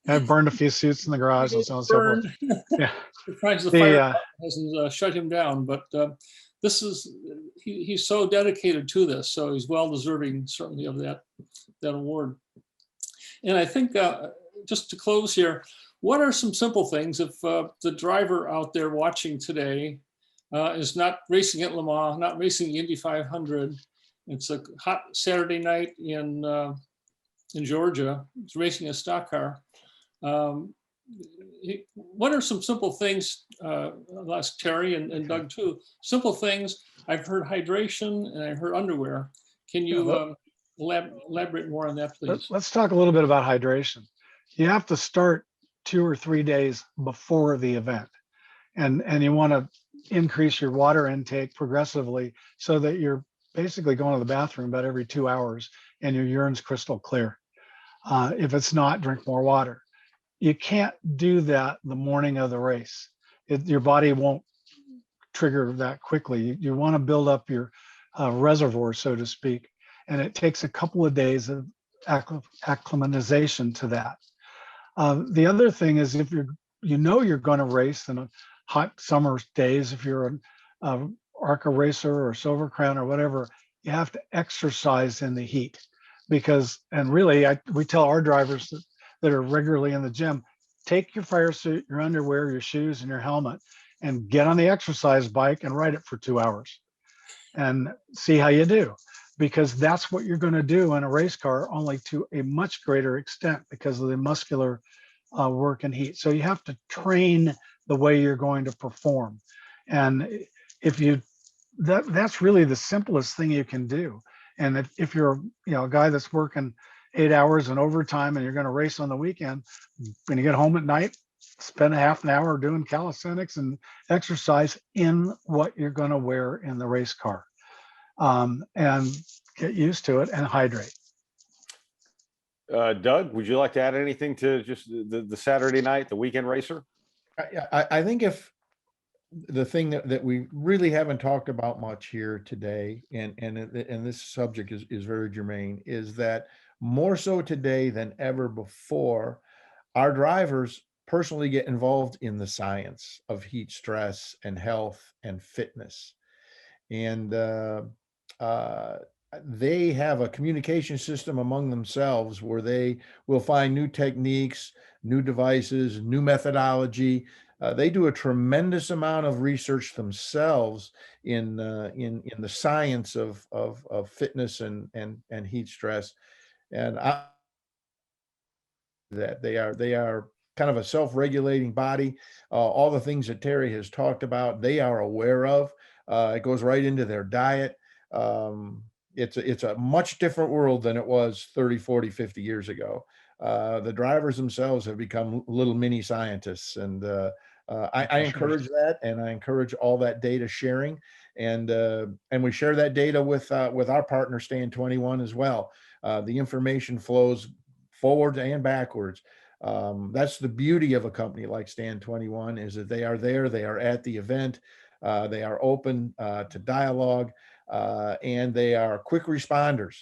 I've burned a few suits in the garage and so on and so forth. Yeah. The fire hasn't shut him down, but he's so dedicated to this, so he's well deserving certainly of that award. And I think just to close here, what are some simple things if the driver out there watching today is not racing at Le Mans, not racing the Indy 500? It's a hot Saturday night in Georgia. He's racing a stock car. What are some simple things? I'll ask Terry and Doug too. Simple things. I've heard hydration and I've heard underwear. Can you elaborate more on that, please? Let's talk a little bit about hydration. You have to start 2 or 3 days before the event, and you want to increase your water intake progressively so that you're basically going to the bathroom about every 2 hours and your urine's crystal clear. If it's not, drink more water. You can't do that the morning of the race. Your body won't trigger that quickly. You want to build up your reservoir, so to speak, and it takes a couple of days of acclimatization to that. The other thing is if you're going to race in a hot summer days, if you're an ARCA racer or Silver Crown or whatever, you have to exercise in the heat and really we tell our drivers that are regularly in the gym, take your fire suit, your underwear, your shoes, and your helmet, and get on the exercise bike and ride it for 2 hours and see how you do. because that's what you're going to do in a race car, only to a much greater extent because of the muscular work and heat. So you have to train the way you're going to perform. And if you, that's really the simplest thing you can do. And if you're, a guy that's working 8 hours and overtime and you're going to race on the weekend, when you get home at night, spend a half an hour doing calisthenics and exercise in what you're going to wear in the race car, and get used to it and hydrate. Doug, would you like to add anything to just the Saturday night, the weekend racer? I think if the thing that we really haven't talked about much here today, and this subject is very germane, is that more so today than ever before, our drivers personally get involved in the science of heat stress and health and fitness. And they have a communication system among themselves where they will find new techniques, new devices, new methodology. They do a tremendous amount of research themselves in the science of fitness and heat stress. And that they are kind of a self-regulating body. All the things that Terry has talked about, they are aware of. It goes right into their diet. It's a much different world than it was 30, 40, 50 years ago. The drivers themselves have become little mini scientists, and I encourage that, and I encourage all that data sharing, and we share that data with our partner Stand 21 as well. The information flows forwards and backwards. That's the beauty of a company like Stand 21, is that they are there, they are at the event, they are open to dialogue, and they are quick responders,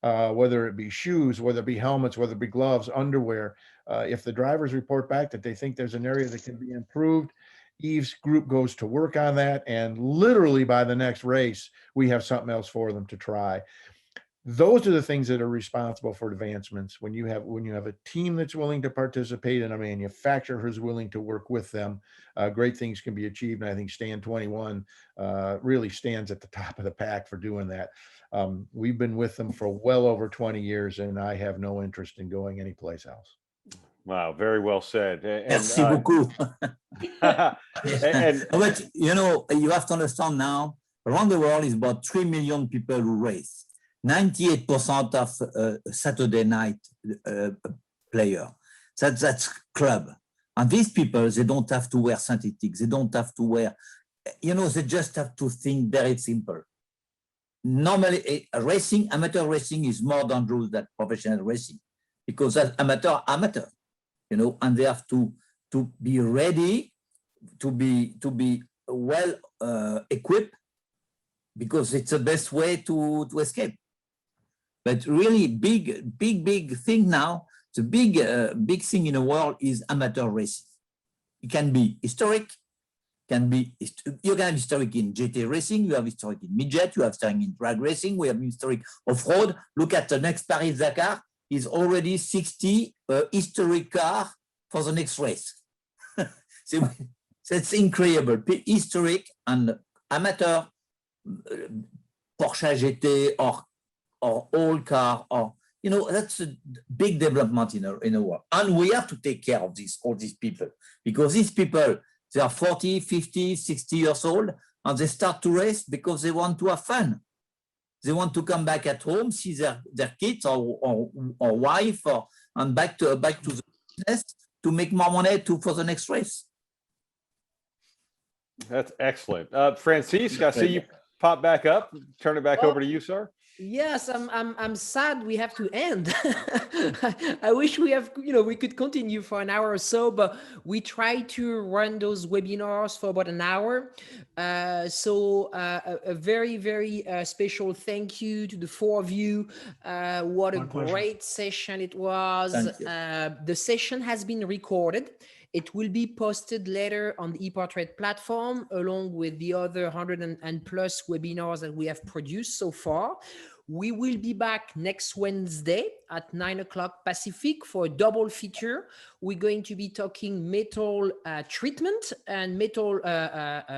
whether it be shoes, whether it be helmets, whether it be gloves, underwear. If the drivers report back that they think there's an area that can be improved, Eve's group goes to work on that, and literally by the next race, we have something else for them to try. Those are the things that are responsible for advancements. When you have a team that's willing to participate and a manufacturer who's willing to work with them, great things can be achieved. And I think Stand 21 really stands at the top of the pack for doing that. We've been with them for well over 20 years, and I have no interest in going anyplace else. Wow, very well said. Merci beaucoup. and But you have to understand now, around the world is about 3 million people who race. 98% of Saturday night player. That's club. And these people, they don't have to wear synthetics. They don't have to wear, they just have to think very simple. Normally, amateur racing is more dangerous than professional racing, because that's amateur, and they have to be ready, to be well equipped, because it's the best way to escape. But really big thing now, the big thing in the world is amateur racing. It can be historic, you can have historic in GT racing, you have historic in midget, you have historic in drag racing, we have historic off-road. Look at the next Paris-Dakar, is already 60 historic car for the next race. So that's incredible. Historic and amateur, Porsche GT or old car, or that's a big development in the world. And we have to take care of all these people, because these people, they are 40, 50, 60 years old, and they start to race because they want to have fun. They want to come back at home, see their kids or wife, and back to the business to make more money for the next race. That's excellent. Francisque, I see you pop back up. Turn it back over to you, sir. Yes, I'm sad we have to end. I wish we could continue for an hour or so, but we try to run those webinars for about an hour. So a very, very special thank you to the four of you. What a great session it was. The session has been recorded. It will be posted later on the EPARTRADE platform, along with the other 100 and plus webinars that we have produced so far. We will be back next Wednesday at 9 o'clock Pacific for a double feature. We're going to be talking metal treatment and metal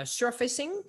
surfacing.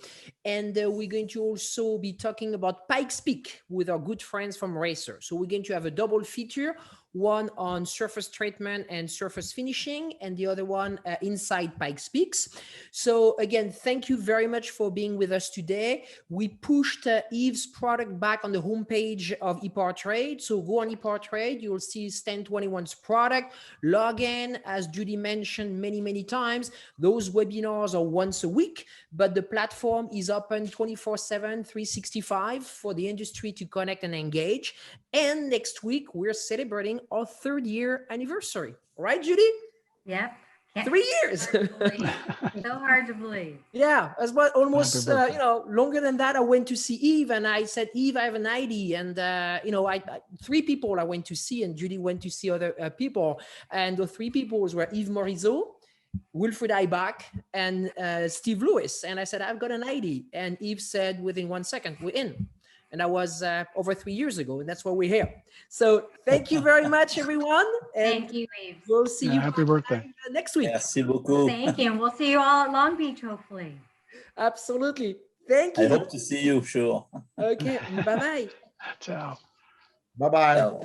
And we're going to also be talking about Pikes Peak with our good friends from Racer. So we're going to have a double feature, one on surface treatment and surface finishing, and the other one inside Pikes Peaks. So again, thank you very much for being with us today. We pushed Yves' product back on the homepage of EPARTRADE. So go on EPARTRADE, you'll see Stand 21's product, log in, as Judy mentioned many times. Those webinars are once a week, but the platform is open 24/7, 365 for the industry to connect and engage. And next week, we're celebrating our 3rd year anniversary. Right, Judy? Yep. 3 years. So hard to believe. Yeah, as well, almost, Happy birthday. longer than that, I went to see Yves and I said, Yves, I have an ID. And, I 3 people I went to see, and Judy went to see other people. And the 3 people were Yves Morisot, Wilfried Eibach, and Steve Lewis. And I said, I've got an ID. And Yves said, within 1 second, we're in. And that was over 3 years ago. And that's why we're here. So thank you very much, everyone. And Thank you, Yves. we'll see you Happy birthday. next week. Merci beaucoup. Thank you. And we'll see you all at Long Beach, hopefully. Absolutely. Thank I you. hope to see you, sure. Okay. Bye-bye. Ciao. Bye-bye. Ciao.